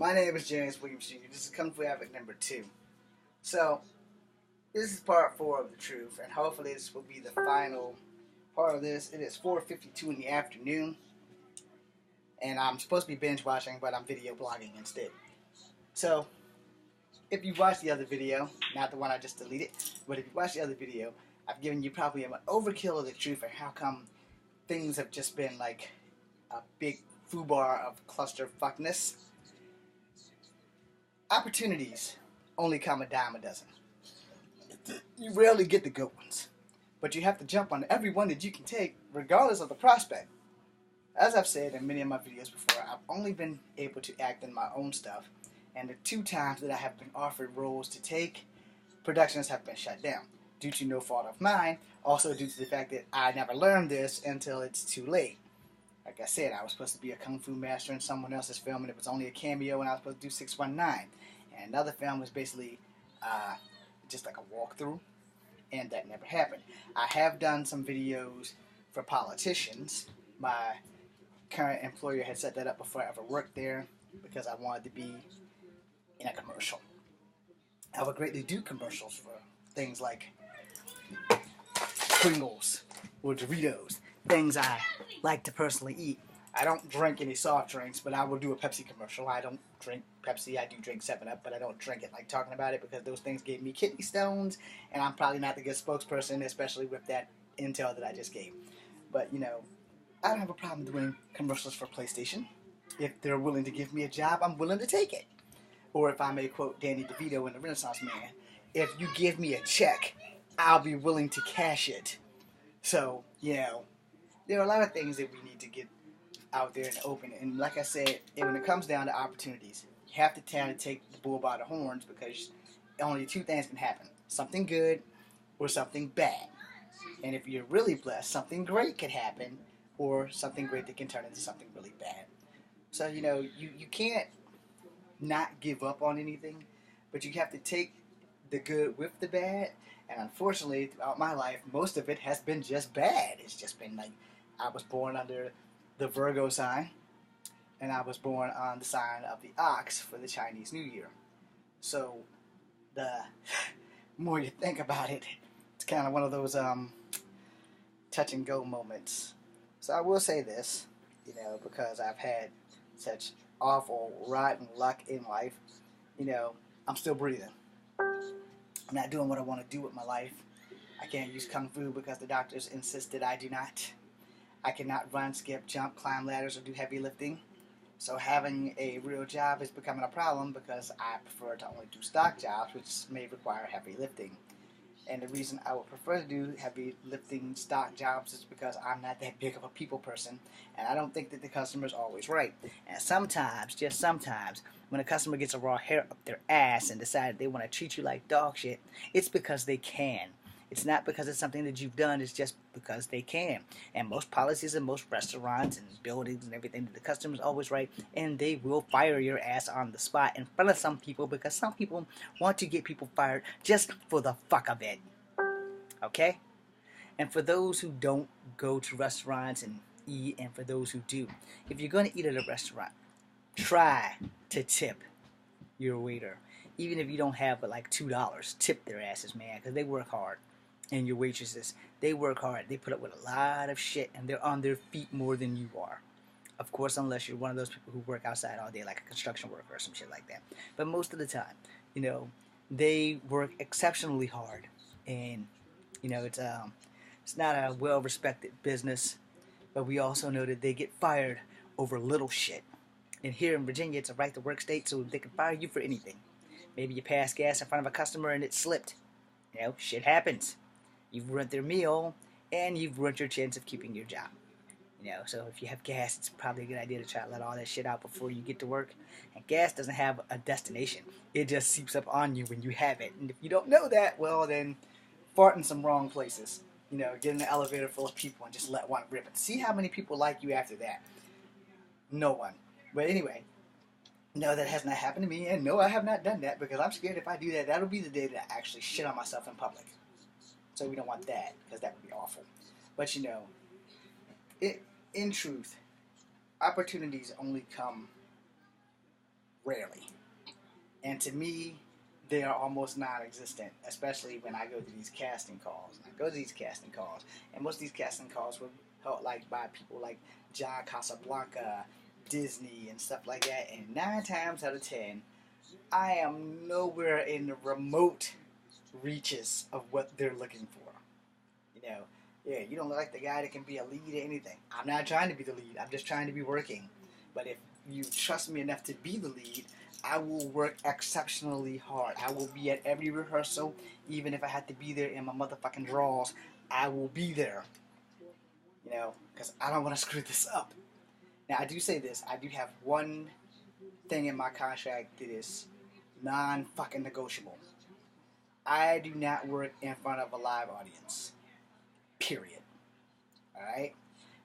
My name is James Williams Jr. This is Kung Fu Havoc number 2. So, this is part 4 of the truth, and hopefully this will be the final part of this. It is 4:52 in the afternoon, and I'm supposed to be binge watching, but I'm video blogging instead. So, if you watched the other video, not the one I just deleted, but if you watched the other video, I've given you probably an overkill of the truth and how come things have just been like a big foobar of cluster fuckness. Opportunities only come a dime a dozen. You rarely get the good ones, but you have to jump on every one that you can take, regardless of the prospect. As I've said in many of my videos before, I've only been able to act in my own stuff, and the 2 times that I have been offered roles to take, productions have been shut down, due to no fault of mine, also due to the fact that I never learned this until it's too late. Like I said, I was supposed to be a Kung Fu master in someone else's film, and it was only a cameo, and I was supposed to do 619. And another film was basically just like a walkthrough, and that never happened. I have done some videos for politicians. My current employer had set that up before I ever worked there because I wanted to be in a commercial. I would greatly do commercials for things like Pringles or Doritos, things I like to personally eat. I don't drink any soft drinks, but I will do a Pepsi commercial. I don't drink Pepsi. I do drink 7-Up, but I don't drink it like talking about it because those things gave me kidney stones, and I'm probably not the good spokesperson, especially with that intel that I just gave. But, I don't have a problem doing commercials for PlayStation. If they're willing to give me a job, I'm willing to take it. Or if I may quote Danny DeVito in The Renaissance Man, if you give me a check, I'll be willing to cash it. So, there are a lot of things that we need to get out there in the open, and like I said, when it comes down to opportunities, you have to kind of take the bull by the horns because only 2 things can happen: something good or something bad. And if you're really blessed, something great can happen, or something great that can turn into something really bad. So you can't not give up on anything, but you have to take the good with the bad. And unfortunately, throughout my life, most of it has been just bad. It's just been like I was born under the Virgo sign, and I was born on the sign of the ox for the Chinese New Year. So the more you think about it, it's kind of one of those touch and go moments. So I will say this, because I've had such awful, rotten luck in life, I'm still breathing. I'm not doing what I want to do with my life. I can't use Kung Fu because the doctors insist that I do not. I cannot run, skip, jump, climb ladders, or do heavy lifting. So having a real job is becoming a problem because I prefer to only do stock jobs, which may require heavy lifting. And the reason I would prefer to do heavy lifting stock jobs is because I'm not that big of a people person, and I don't think that the customer is always right. And sometimes, just sometimes, when a customer gets a raw hair up their ass and decide they want to treat you like dog shit, it's because they can. It's not because it's something that you've done, it's just because they can. And most policies in most restaurants and buildings and everything, the customer's always right, and they will fire your ass on the spot in front of some people because some people want to get people fired just for the fuck of it. Okay? And for those who don't go to restaurants and eat, and for those who do, if you're going to eat at a restaurant, try to tip your waiter. Even if you don't have but like $2, tip their asses, man, because they work hard. And your waitresses, they work hard. They put up with a lot of shit, and they're on their feet more than you are. Of course, unless you're one of those people who work outside all day, like a construction worker or some shit like that. But most of the time, they work exceptionally hard, and it's not a well-respected business. But we also know that they get fired over little shit. And here in Virginia, it's a right-to-work state, so they can fire you for anything. Maybe you passed gas in front of a customer and it slipped. Shit happens. You've ruined their meal, and you've ruined your chance of keeping your job. So if you have gas, it's probably a good idea to try to let all that shit out before you get to work. And gas doesn't have a destination. It just seeps up on you when you have it. And if you don't know that, well, then fart in some wrong places. Get in an elevator full of people and just let one rip it. See how many people like you after that. No one. But anyway, no, that has not happened to me, and no, I have not done that because I'm scared if I do that, that'll be the day that I actually shit on myself in public. So we don't want that, because that would be awful. But in truth, opportunities only come Rarely. And to me, they are almost non-existent, especially when I go to these casting calls. I go to these casting calls, and most of these casting calls were held like by people like John Casablanca, Disney, and stuff like that. And 9 times out of 10, I am nowhere in the remote reaches of what they're looking for. You know, yeah, you don't like the guy that can be a lead or anything. I'm not trying to be the lead. I'm just trying to be working. But if you trust me enough to be the lead, I will work exceptionally hard. I will be at every rehearsal, even if I have to be there in my motherfucking drawers. I will be there. You know, because I don't want to screw this up. Now, I do say this. I do have one thing in my contract that is non-fucking negotiable. I do not work in front of a live audience. Period. Alright?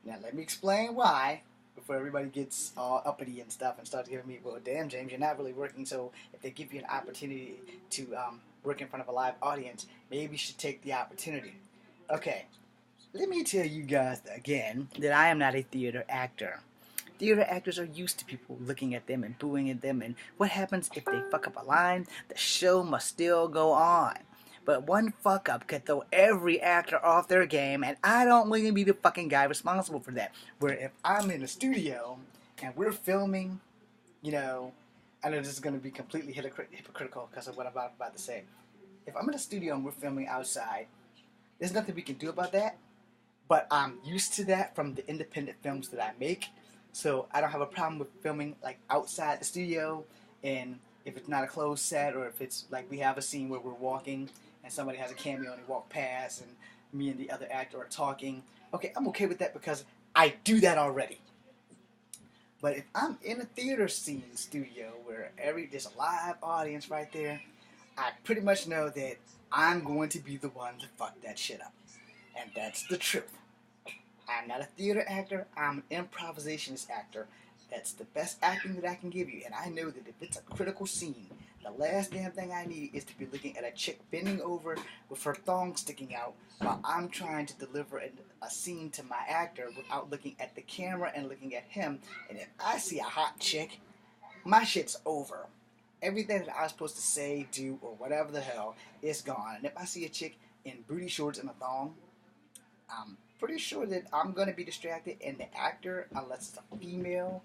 Now, let me explain why before everybody gets all uppity and stuff and starts giving me, well, damn, James, you're not really working, so if they give you an opportunity to work in front of a live audience, maybe you should take the opportunity. Okay, let me tell you guys again that I am not a theater actor. Theater actors are used to people looking at them and booing at them, and what happens if they fuck up a line? The show must still go on. But one fuck up could throw every actor off their game, and I don't want to be the fucking guy responsible for that. Where if I'm in the studio and we're filming, you know, I know this is going to be completely hypocritical because of what I'm about to say. If I'm in the studio and we're filming outside, there's nothing we can do about that, but I'm used to that from the independent films that I make, so I don't have a problem with filming like outside the studio, and if it's not a closed set, or if it's like we have a scene where we're walking and somebody has a cameo and they walk past and me and the other actor are talking, okay, I'm okay with that because I do that already. But if I'm in a theater scene studio where there's a live audience right there, I pretty much know that I'm going to be the one to fuck that shit up. And that's the truth. I'm not a theater actor, I'm an improvisationist actor. That's the best acting that I can give you. And I know that if it's a critical scene, the last damn thing I need is to be looking at a chick bending over with her thong sticking out while I'm trying to deliver a scene to my actor without looking at the camera and looking at him. And if I see a hot chick, my shit's over. Everything that I was supposed to say, do, or whatever the hell is gone. And if I see a chick in booty shorts and a thong, I'm pretty sure that I'm going to be distracted, and the actor, unless it's a female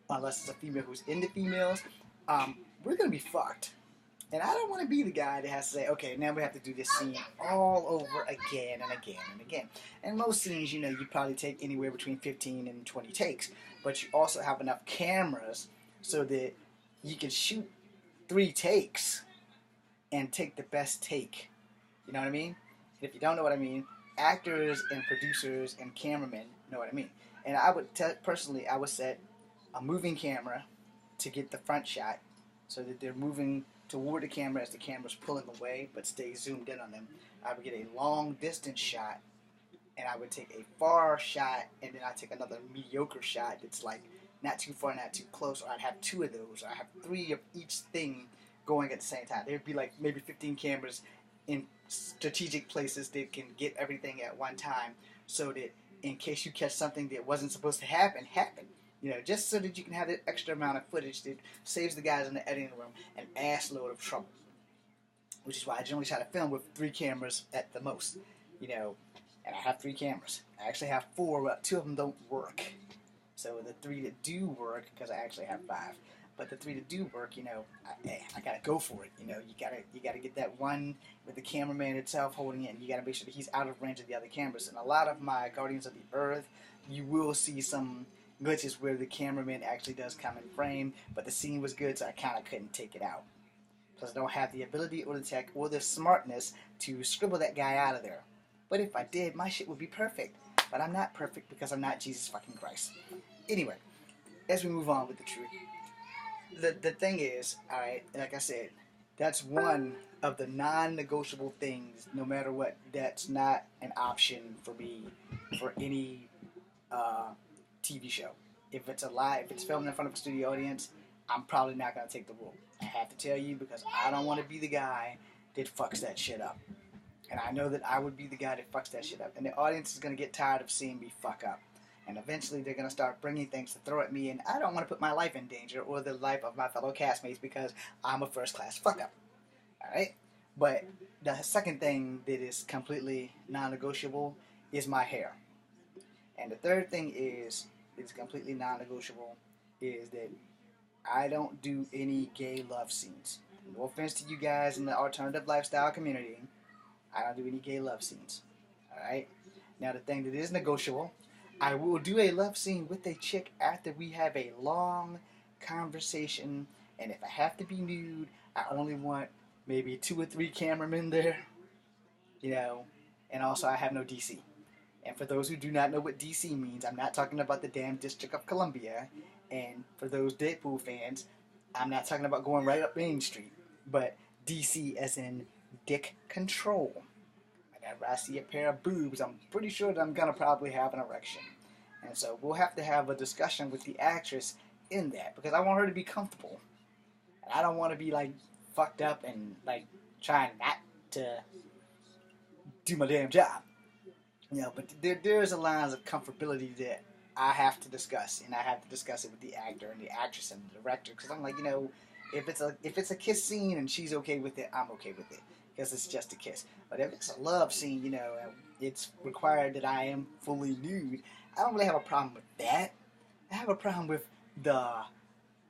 who's into females, we're going to be fucked. And I don't want to be the guy that has to say, okay, now we have to do this scene all over again and again and again. And most scenes, you know, you probably take anywhere between 15 and 20 takes, but you also have enough cameras so that you can shoot 3 takes and take the best take. You know what I mean? And if you don't know what I mean, actors and producers and cameramen know what I mean. And I would personally, I would set a moving camera to get the front shot so that they're moving toward the camera as the camera's pulling away but stay zoomed in on them. I would get a long distance shot, and I would take a far shot, and then I'd take another mediocre shot that's like not too far, not too close, or I'd have 2 of those, or I'd have 3 of each thing going at the same time. There'd be like maybe 15 cameras in strategic places that can get everything at one time, so that in case you catch something that wasn't supposed to happen. You know, just so that you can have that extra amount of footage that saves the guys in the editing room an ass load of trouble. Which is why I generally try to film with 3 cameras at the most. You know, and I have 3 cameras. I actually have 4, but 2 of them don't work. So the 3 that do work, because I actually have 5, but the 3 that do work, you know, I gotta go for it. You know, you gotta get that one with the cameraman itself holding it, and you gotta make sure that he's out of range of the other cameras. And a lot of my Guardians of the Earth, you will see some glitches where the cameraman actually does come in frame, but the scene was good, so I kind of couldn't take it out. Because I don't have the ability or the tech or the smartness to scribble that guy out of there. But if I did, my shit would be perfect. But I'm not perfect because I'm not Jesus fucking Christ. Anyway, as we move on with the truth, the thing is, alright, like I said, that's one of the non-negotiable things, no matter what. That's not an option for me for any TV show. If it's filmed in front of a studio audience, I'm probably not going to take the role. I have to tell you, because I don't want to be the guy that fucks that shit up. And I know that I would be the guy that fucks that shit up. And the audience is going to get tired of seeing me fuck up. And eventually they're going to start bringing things to throw at me, and I don't want to put my life in danger or the life of my fellow castmates because I'm a first-class fuck-up. Alright? But the second thing that is completely non-negotiable is my hair. And the third thing is completely non-negotiable is that I don't do any gay love scenes. No offense to you guys in the alternative lifestyle community, I don't do any gay love scenes. Alright? Now the thing that is negotiable, I will do a love scene with a chick after we have a long conversation, and if I have to be nude, I only want maybe 2 or 3 cameramen there, and also I have no DC. And for those who do not know what DC means, I'm not talking about the damn District of Columbia, and for those Deadpool fans, I'm not talking about going right up Main Street, but DC as in dick control. Whenever I see a pair of boobs, I'm pretty sure that I'm going to probably have an erection. And so we'll have to have a discussion with the actress in that, because I want her to be comfortable. And I don't want to be, fucked up and, trying not to do my damn job. But there's a line of comfortability that I have to discuss, and I have to discuss it with the actor and the actress and the director, because I'm like, if it's a kiss scene and she's okay with it, I'm okay with it, because it's just a kiss. But if it's a love scene, it's required that I am fully nude, I don't really have a problem with that. I have a problem with the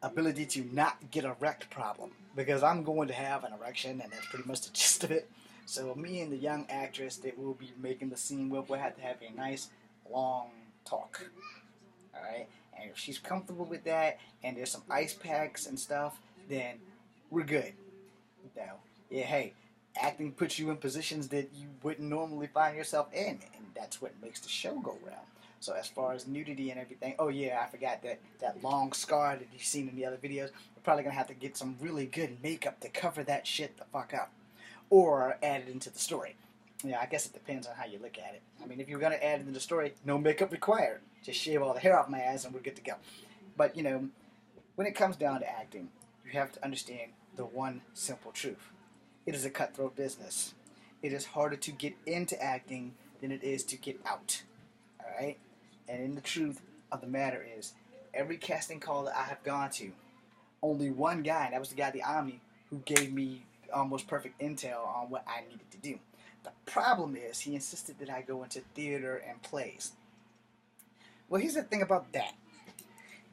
ability to not get erect problem, because I'm going to have an erection, and that's pretty much the gist of it. So me and the young actress that we'll be making the scene with will have to have a nice long talk. Alright? And if she's comfortable with that, and there's some ice packs and stuff, then we're good. Yeah, hey, acting puts you in positions that you wouldn't normally find yourself in, and that's what makes the show go round. So as far as nudity and everything, oh yeah, I forgot that long scar that you've seen in the other videos, we're probably going to have to get some really good makeup to cover that shit the fuck up. Or add it into the story. I guess it depends on how you look at it. I mean, if you're going to add it into the story, no makeup required. Just shave all the hair off my ass and we're good to go. But, when it comes down to acting, you have to understand the one simple truth. It is a cutthroat business. It is harder to get into acting than it is to get out. Alright? And in the truth of the matter is, every casting call that I have gone to, only one guy, and that was the guy at the Omni, who gave me almost perfect intel on what I needed to do. The problem is, he insisted that I go into theater and plays. Well, here's the thing about that.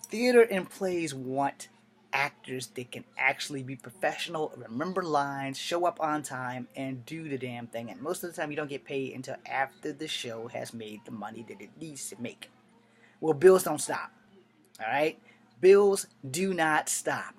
Theater and plays want actors that can actually be professional, remember lines, show up on time, and do the damn thing. And most of the time, you don't get paid until after the show has made the money that it needs to make. Well, bills don't stop. Alright? Bills do not stop.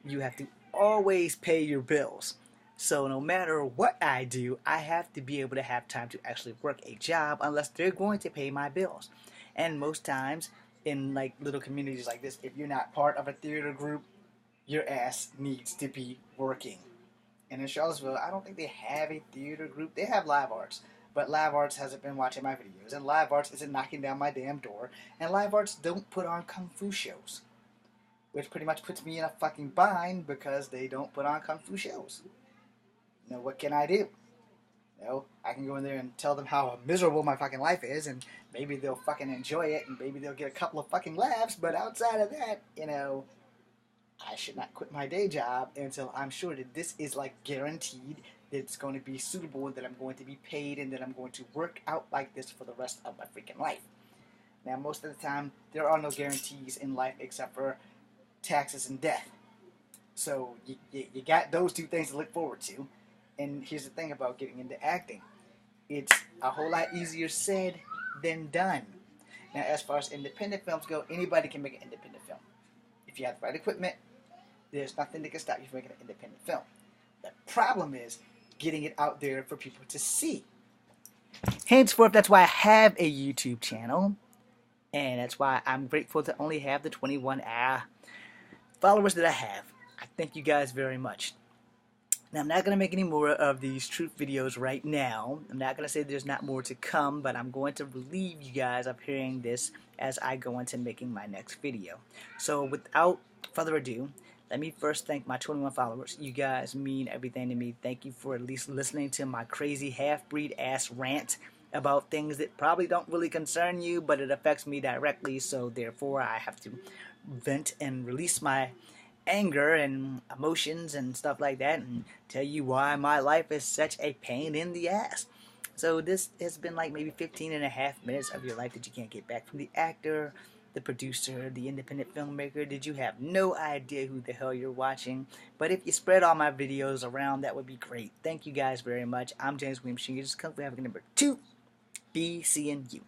You have to always pay your bills. So no matter what I do, I have to be able to have time to actually work a job unless they're going to pay my bills. And most times in little communities like this, if you're not part of a theater group, your ass needs to be working. And in Charlottesville, I don't think they have a theater group. They have Live Arts, but Live Arts hasn't been watching my videos, and Live Arts isn't knocking down my damn door, and Live Arts don't put on kung fu shows. Which pretty much puts me in a fucking bind because they don't put on kung fu shows. What can I do? I can go in there and tell them how miserable my fucking life is, and maybe they'll fucking enjoy it, and maybe they'll get a couple of fucking laughs, but outside of that, I should not quit my day job until I'm sure that this is guaranteed, that it's going to be suitable, and that I'm going to be paid, and that I'm going to work out like this for the rest of my freaking life. Now, most of the time, there are no guarantees in life except for taxes and death. So you got those two things to look forward to. And here's the thing about getting into acting. It's a whole lot easier said than done. Now, as far as independent films go, anybody can make an independent film. If you have the right equipment, there's nothing that can stop you from making an independent film. The problem is getting it out there for people to see. Henceforth, that's why I have a YouTube channel. And that's why I'm grateful to only have the 21 followers that I have. I thank you guys very much. Now, I'm not going to make any more of these truth videos right now. I'm not going to say there's not more to come, but I'm going to relieve you guys of hearing this as I go into making my next video. So, without further ado, let me first thank my 21 followers. You guys mean everything to me. Thank you for at least listening to my crazy half-breed ass rant about things that probably don't really concern you, but it affects me directly, so therefore I have to vent and release my anger and emotions and stuff like that and tell you why my life is such a pain in the ass. So this has been like maybe 15 and a half minutes of your life that you can't get back, from the actor, the producer, the independent filmmaker. Did you have no idea who the hell you're watching? But if you spread all my videos around, that would be great. Thank you guys very much. I'm James William Shingers. Come for having number 2. Be seeing you.